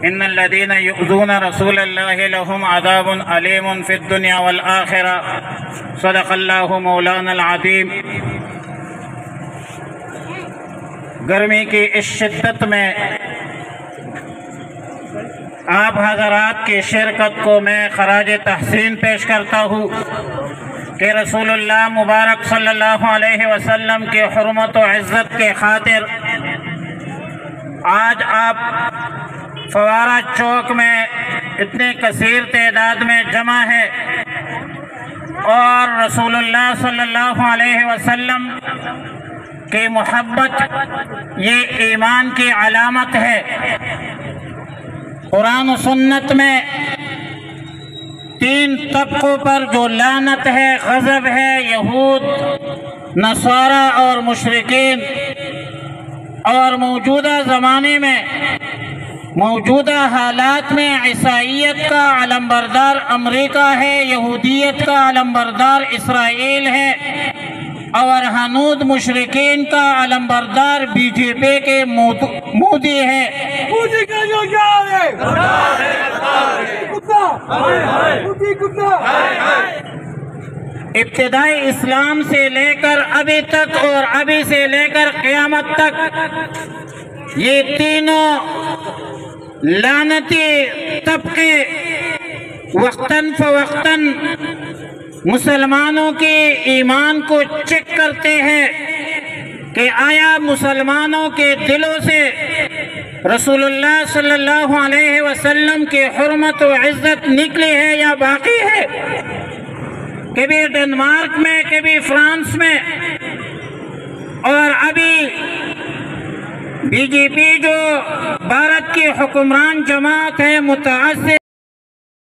ان الذين يؤذون رسول الله لهم عذاب عليم في الدنيا والآخرة صدق الله مولانا العظیم۔ گرمی کی اس شدت میں آپ حضرات کی شرکت کو میں خراج تحسین پیش کرتا ہوں کہ رسول اللہ مبارک صلی اللہ علیہ وسلم کی حرمت و عزت کے خاطر آج آپ فوارہ چوک میں اتنے کثیر تعداد میں جمع ہے اور رسول اللہ صلی اللہ علیہ وسلم کی محبت یہ ایمان کی علامت ہے۔ قرآن و سنت میں 3 طبقوں پر جو لعنت ہے، غضب ہے، یہود، نصارہ اور مشرکین، اور موجودہ زمانے میں موجودہ حالات میں عیسائیت کا علمبردار امریکہ ہے، یہودیت کا علمبردار اسرائیل ہے، اور ہنود مشرکین کا علمبردار بی جے پی کے مودی ہے۔ مودی کا جو جان ہے ابتدائی اسلام سے لے کر ابھی تک اور ابھی سے لے کر قیامت تک یہ تینوں لعنتی طبقے وقتاً فوقتاً مسلمانوں کے ایمان کو چیک کرتے ہیں کہ آیا مسلمانوں کے دلوں سے رسول اللہ صلی اللہ علیہ وسلم کی حرمت و عزت نکلی ہے یا باقی ہے۔ کبھی ڈنمارک میں، کبھی فرانس میں، اور ابھی بی جے پی جو بھارت کی حکمران جماعت ہے متعصب